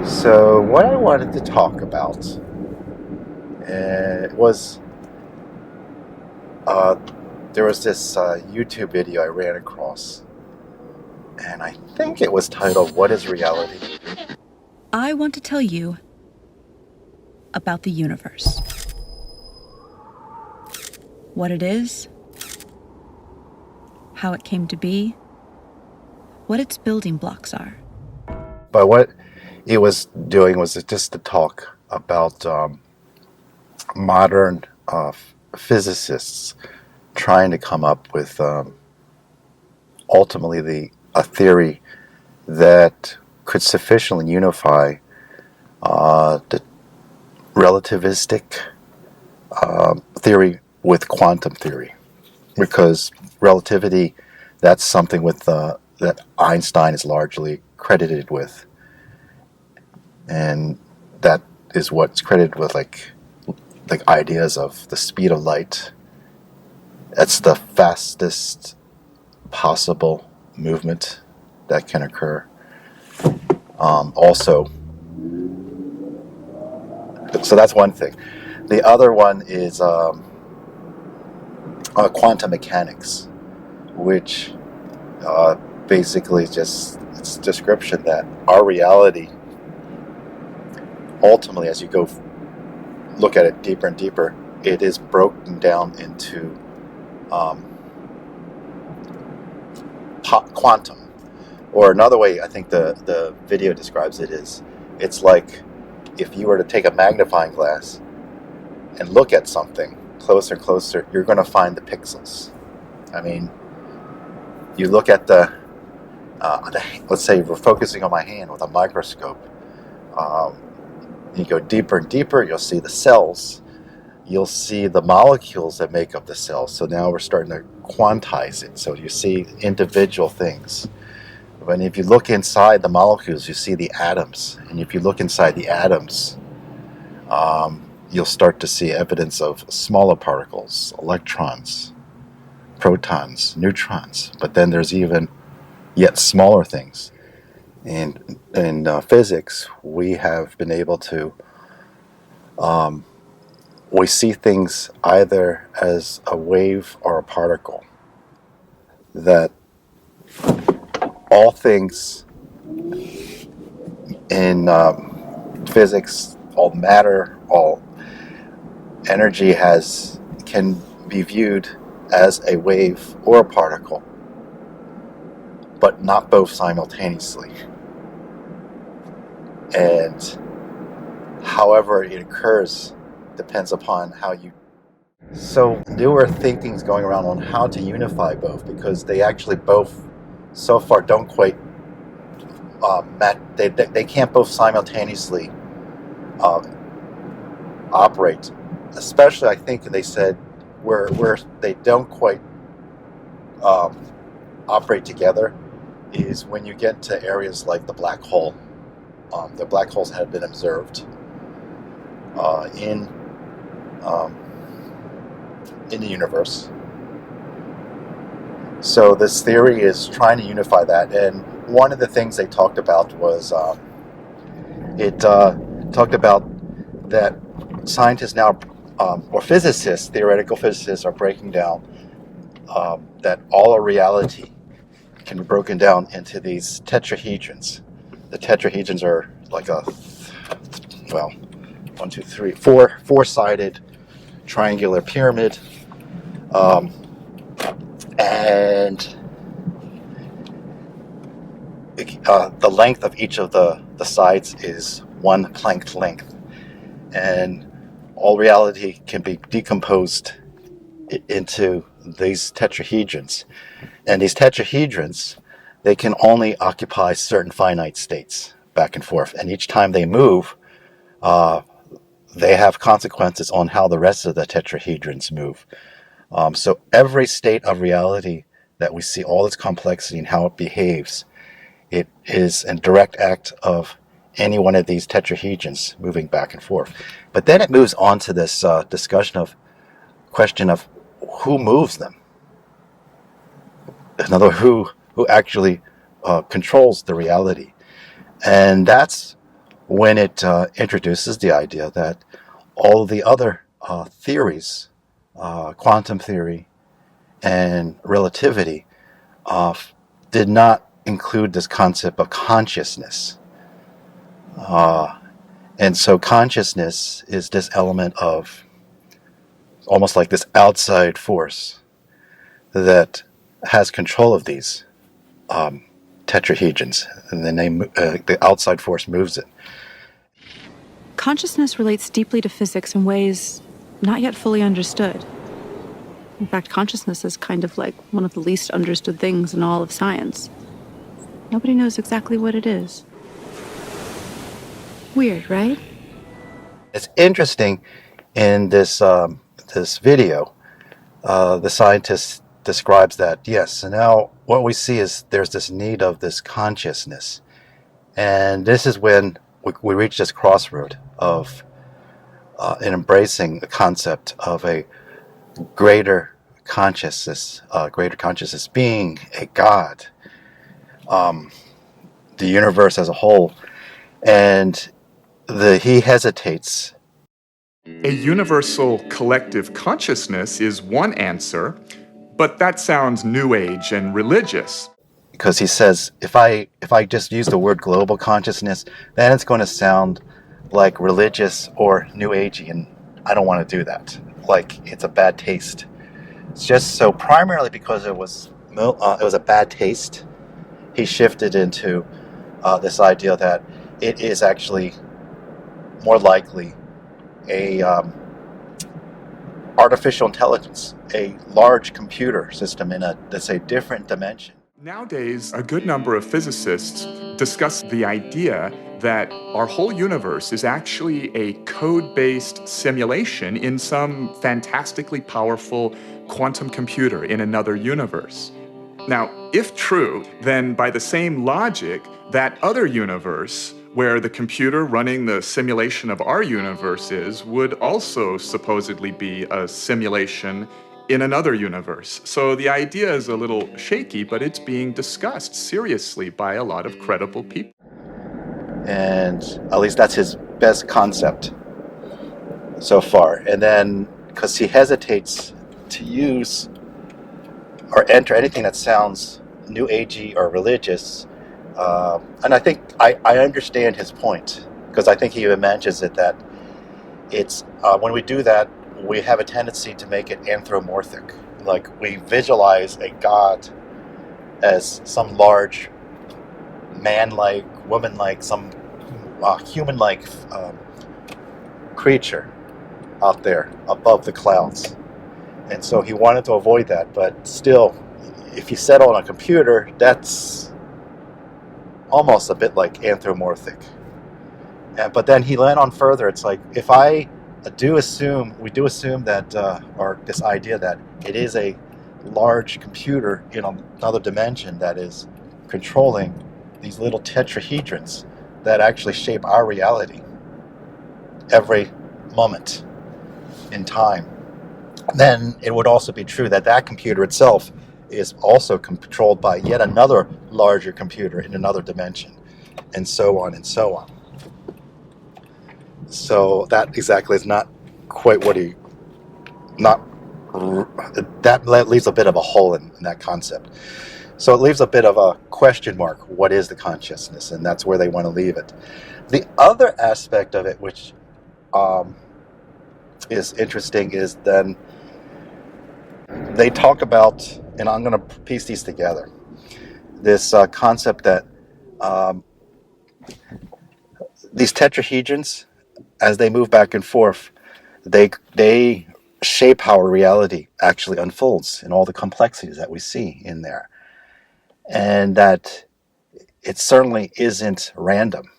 So, what I wanted to talk about was uh, there was this YouTube video I ran across, and I think it was titled, "What is Reality?" I want to tell you about the universe. What it is, how it came to be, what its building blocks are. But what it was doing was just to talk about modern physicists trying to come up with ultimately a theory that could sufficiently unify the relativistic theory with quantum theory, because relativity, that's something with that Einstein is largely credited with, and that is what's credited with like ideas of the speed of light. That's the fastest possible movement that can occur. Also, so that's one thing. The other one is quantum mechanics, which uh, basically just it's a description that our reality, ultimately, as you go look at it deeper and deeper, it is broken down into um, quantum. Or another way I think the video describes it is, it's like if you were to take a magnifying glass and look at something closer and closer, you're going to find the pixels. I mean, you look at let's say we're focusing on my hand with a microscope. Um, you go deeper and deeper, you'll see the cells. You'll see the molecules that make up the cells. So now we're starting to quantize it. So you see individual things. But if you look inside the molecules, you see the atoms. And if you look inside the atoms, you'll start to see evidence of smaller particles, electrons, protons, neutrons. But then there's even yet smaller things. And in physics, we have been able to, we see things either as a wave or a particle. That all things in physics, all matter, all energy can be viewed as a wave or a particle, but not both simultaneously. And however it occurs depends upon how you. So newer thinking's going around on how to unify both, because they actually both so far don't quite they can't both simultaneously uh, operate. Especially, I think they said where they don't quite um, operate together is when you get to areas like the black hole. The black holes have been observed um, in the universe. So this theory is trying to unify that, and one of the things they talked about was it talked about that scientists now, or physicists, theoretical physicists, are breaking down that all of reality can be broken down into these tetrahedrons. The tetrahedrons are like well, one, two, three, four-sided triangular pyramid, um, and the length of each of the sides is one Planck length, and all reality can be decomposed into these tetrahedrons. And these tetrahedrons, they can only occupy certain finite states back and forth. And each time they move, they have consequences on how the rest of the tetrahedrons move. So every state of reality that we see, all its complexity and how it behaves, it is a direct act of any one of these tetrahedrons moving back and forth. But then it moves on to this question of who moves them. In other words, who actually controls the reality. And that's when it introduces the idea that all the other theories, quantum theory and relativity, uh, did not include this concept of consciousness. And so consciousness is this element of almost like this outside force that has control of these tetrahedrons, and then the outside force moves it. Consciousness relates deeply to physics in ways not yet fully understood. In fact, consciousness is kind of like one of the least understood things in all of science. Nobody knows exactly what it is. Weird, right? It's interesting in this video, the scientist describes that, yes, and now what we see is there's this need of this consciousness. And this is when we reach this crossroad of in embracing the concept of a greater consciousness being a God, the universe as a whole. And he hesitates. A universal collective consciousness is one answer, but that sounds New Age and religious. Because he says, if I just use the word global consciousness, then it's going to sound like religious or New Agey, and I don't want to do that. Like, it's a bad taste. It's just so primarily because it was a bad taste. He shifted into this idea that it is actually more likely a artificial intelligence, a large computer system in let's say, different dimension. Nowadays, a good number of physicists discuss the idea that our whole universe is actually a code-based simulation in some fantastically powerful quantum computer in another universe. Now, if true, then by the same logic, that other universe, where the computer running the simulation of our universe would also supposedly be a simulation in another universe. So the idea is a little shaky, but it's being discussed seriously by a lot of credible people. And at least that's his best concept so far. And then, because he hesitates to use or enter anything that sounds New Agey or religious, and I think I understand his point, because I think he imagines it that it's when we do that, we have a tendency to make it anthropomorphic. Like, we visualize a god as some large man-like, woman-like, some human-like creature out there above the clouds. And so he wanted to avoid that, but still, if you settle on a computer, that's almost a bit like anthropomorphic. But then he went on further. It's like, if we do assume that, or this idea that it is a large computer in another dimension that is controlling these little tetrahedrons that actually shape our reality every moment in time, then it would also be true that that computer itself is also controlled by yet another larger computer in another dimension, and so on and so on. So that exactly is not quite what that leaves a bit of a hole in that concept. So it leaves a bit of a question mark. What is the consciousness? And that's where they want to leave it. The other aspect of it, which is interesting, is then they talk about, and I'm going to piece these together, this concept that these tetrahedrons, as they move back and forth, they shape how our reality actually unfolds and all the complexities that we see in there. And that it certainly isn't random.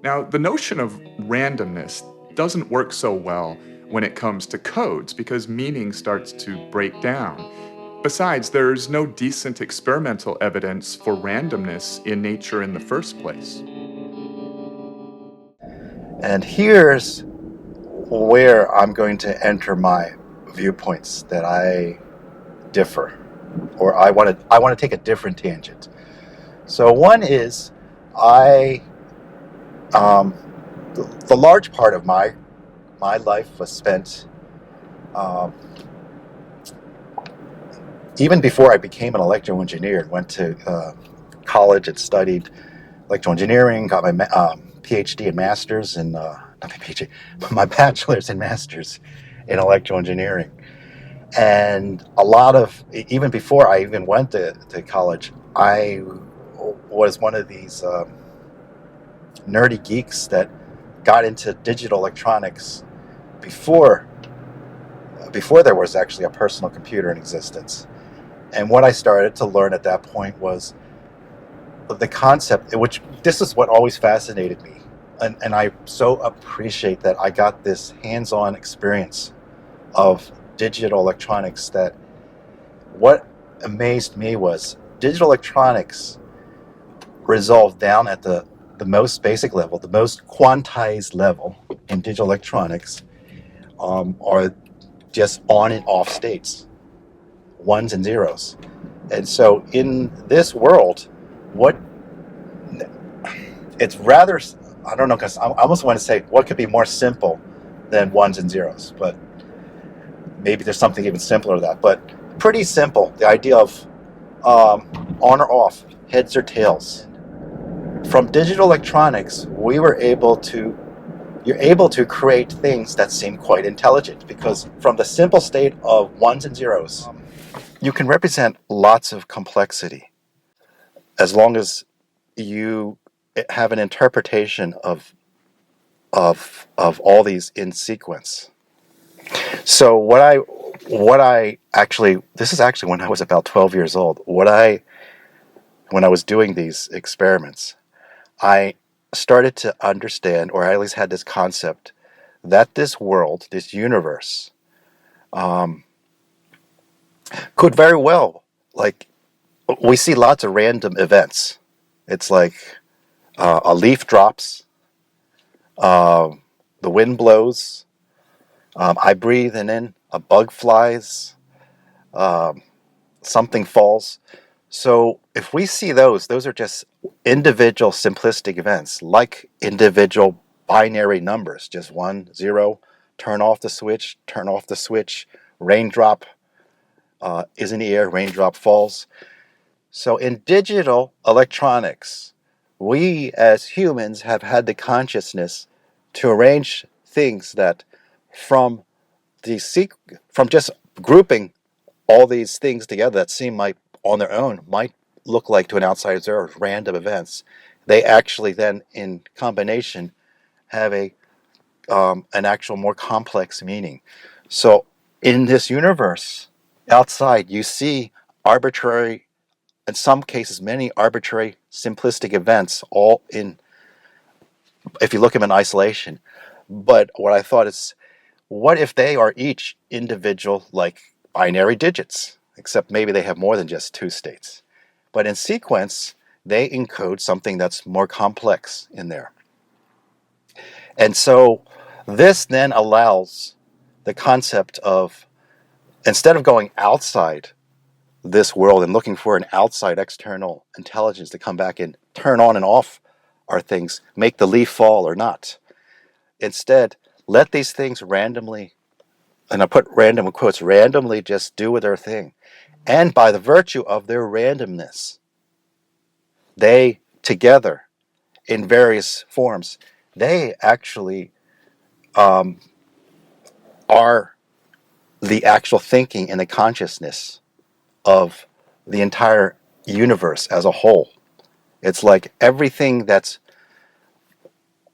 Now, the notion of randomness doesn't work so well when it comes to codes because meaning starts to break down. Besides, there's no decent experimental evidence for randomness in nature in the first place. And here's where I'm going to enter my viewpoints that I differ, or I want to take a different tangent. So one is, I Um, the large part of my life was spent, um, even before I became an electrical engineer. Went to college and studied electrical engineering. Got my PhD and master's in not my PhD, my bachelor's and master's in electrical engineering. And a lot of, even before I even went to college, I was one of these nerdy geeks that got into digital electronics before there was actually a personal computer in existence. And what I started to learn at that point was the concept, which this is what always fascinated me. And I so appreciate that I got this hands-on experience of digital electronics, that what amazed me was digital electronics resolved down at the most basic level, the most quantized level in digital electronics, are just on and off states, ones and zeros. And so in this world, what it's rather, I don't know, because I almost want to say what could be more simple than ones and zeros, but maybe there's something even simpler than that. But pretty simple, the idea of on or off, heads or tails. From digital electronics, you're able to create things that seem quite intelligent, because from the simple state of ones and zeros, you can represent lots of complexity as long as you have an interpretation of all these in sequence. So what I actually, this is actually when I was about 12 years old, when I was doing these experiments, I started to understand, or I at least had this concept, that this world, this universe, could very well, like, we see lots of random events. It's like a leaf drops, the wind blows, I breathe and in, a bug flies, something falls. So if we see those are just individual simplistic events, like individual binary numbers, just 1, 0, turn off the switch, raindrop is in the air, raindrop falls. So in digital electronics, we as humans have had the consciousness to arrange things that from from just grouping all these things together that seem like on their own might look like to an outsider random events, they actually then in combination have an actual more complex meaning. So in this universe outside, you see arbitrary, in some cases many arbitrary simplistic events, all in, if you look at them in isolation. But what I thought is, what if they are each individual, like binary digits, except maybe they have more than just two states? But in sequence, they encode something that's more complex in there. And so this then allows the concept of, instead of going outside this world and looking for an outside external intelligence to come back and turn on and off our things, make the leaf fall or not. Instead, let these things randomly, and I put random in quotes, randomly just do their thing. And by the virtue of their randomness, they together, in various forms, they actually are the actual thinking and the consciousness of the entire universe as a whole. It's like everything that's,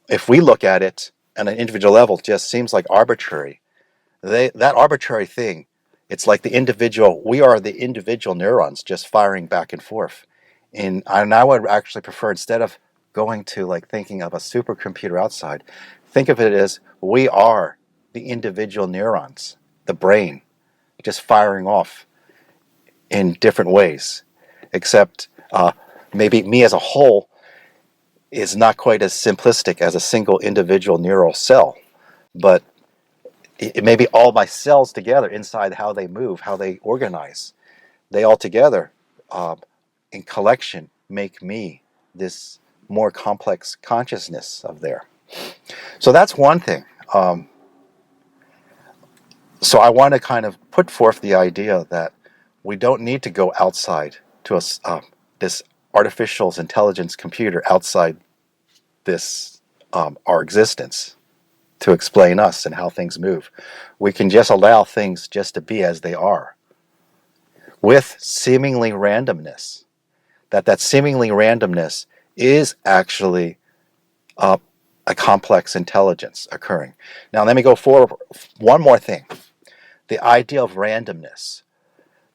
if we look at it on an individual level, just seems like arbitrary. That arbitrary thing, it's like the individual, we are the individual neurons just firing back and forth. And I would actually prefer, instead of going to like thinking of a supercomputer outside, think of it as we are the individual neurons, the brain, just firing off in different ways. Except maybe me as a whole is not quite as simplistic as a single individual neural cell, but it may be all my cells together inside, how they move, how they organize. They all together, in collection, make me this more complex consciousness of there. So that's one thing. So I want to kind of put forth the idea that we don't need to go outside to this artificial intelligence computer outside this our existence to explain us and how things move. We can just allow things just to be as they are, with seemingly randomness. That seemingly randomness is actually a complex intelligence occurring. Now let me go forward. One more thing. The idea of randomness.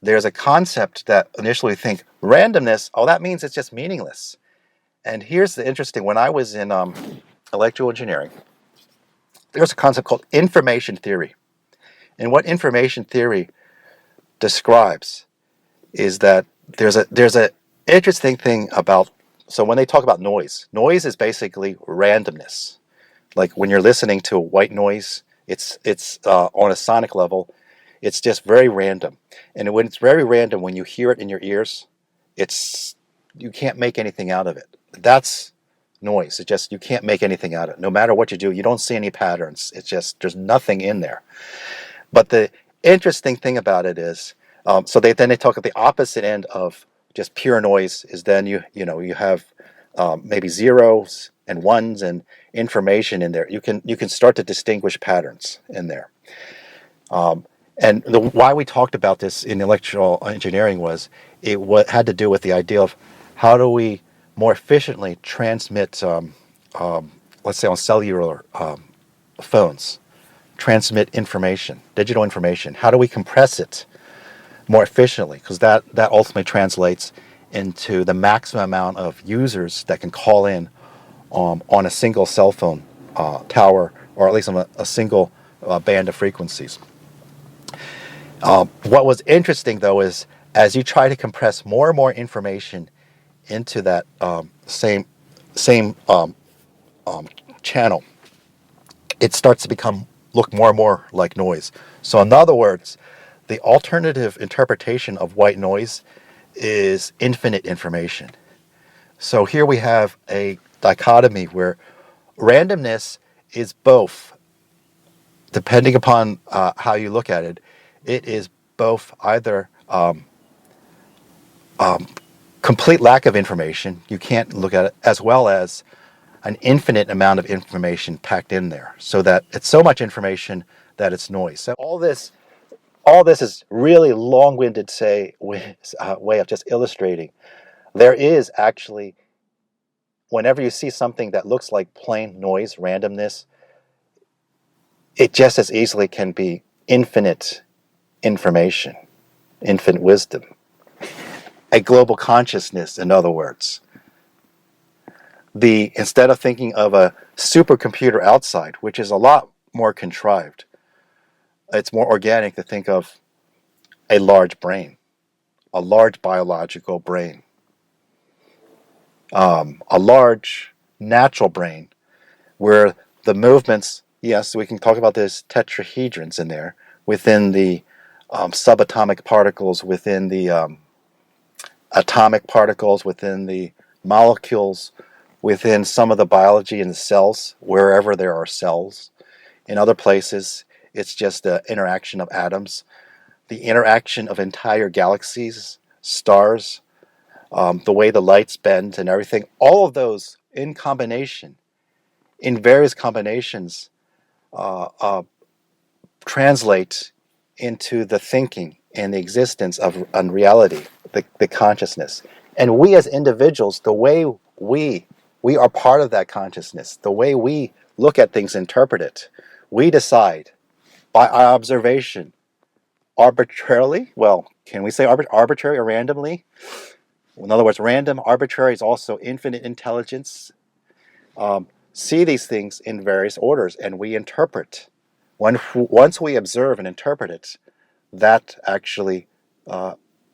There's a concept that initially we think randomness, oh, that means it's just meaningless. And here's the interesting, when I was in electrical engineering, there's a concept called information theory. And what information theory describes is that there's a interesting thing about, so when they talk about noise is basically randomness. Like when you're listening to a white noise, it's on a sonic level, it's just very random. And when it's very random, when you hear it in your ears, you can't make anything out of it. That's noise. It just, you can't make anything out of it. No matter what you do, you don't see any patterns. It's just, there's nothing in there. But the interesting thing about it is, so they talk at the opposite end of just pure noise is then you have maybe zeros and ones and information in there. You can start to distinguish patterns in there. And why we talked about this in electrical engineering was had to do with the idea of how do we more efficiently transmit, let's say on cellular phones, transmit information, digital information. How do we compress it more efficiently? Because that ultimately translates into the maximum amount of users that can call in on a single cell phone tower, or at least on a single band of frequencies. What was interesting, though, is as you try to compress more and more information into that same channel, it starts to look more and more like noise. So in other words, the alternative interpretation of white noise is infinite information. So here we have a dichotomy where randomness is both, depending upon how you look at it, it is both either complete lack of information, you can't look at it, as well as an infinite amount of information packed in there, so that it's so much information that it's noise. So all this is really long-winded way of just illustrating. There is actually, whenever you see something that looks like plain noise, randomness, it just as easily can be infinite information, infinite wisdom, a global consciousness, in other words. Instead of thinking of a supercomputer outside, which is a lot more contrived, it's more organic to think of a large brain, a large biological brain, a large natural brain, where the movements, yes, we can talk about this tetrahedrons in there, within the subatomic particles, within the atomic particles, within the molecules, within some of the biology in the cells, wherever there are cells. In other places, it's just the interaction of atoms, the interaction of entire galaxies, stars, the way the lights bend and everything. All of those in combination, in various combinations, translate into the thinking and the existence of unreality, the consciousness. And we as individuals, the way we are part of that consciousness, the way we look at things, interpret it, we decide by our observation, arbitrarily, well, can we say arbitrary or randomly? In other words, random, arbitrary is also infinite intelligence. See these things in various orders, and we interpret. Once we observe and interpret it, that actually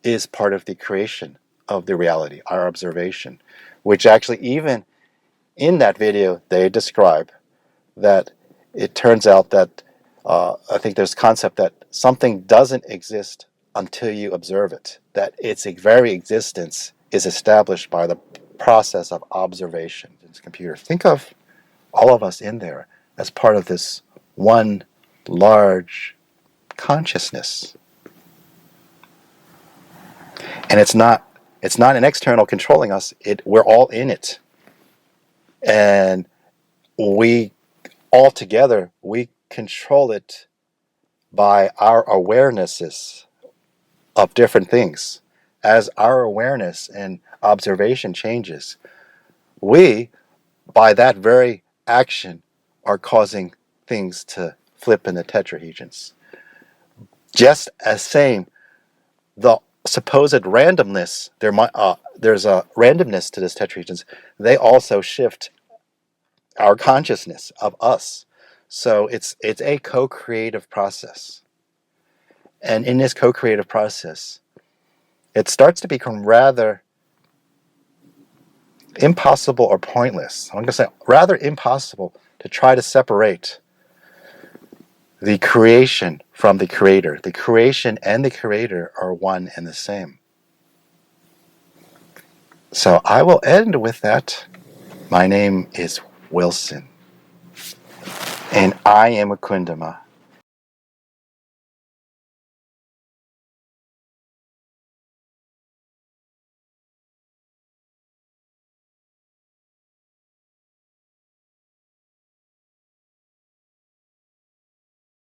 is part of the creation of the reality, our observation, which actually even in that video they describe that it turns out that I think there's a concept that something doesn't exist until you observe it, that its very existence is established by the process of observation in this computer. Think of all of us in there as part of this one large consciousness. And it's not an external controlling us. We're all in it. And we all together, we control it by our awarenesses of different things. As our awareness and observation changes, we, by that very action, are causing things to flip in the tetrahedrons. Just as same, the supposed randomness, there's a randomness to this tetrahedrons. They also shift our consciousness of us. So it's a co-creative process. And in this co-creative process, it starts to become rather impossible or pointless. I'm going to say rather impossible to try to separate the creation from the creator. The creation and the creator are one and the same. So I will end with that. My name is Wilson, and I am a Kundama.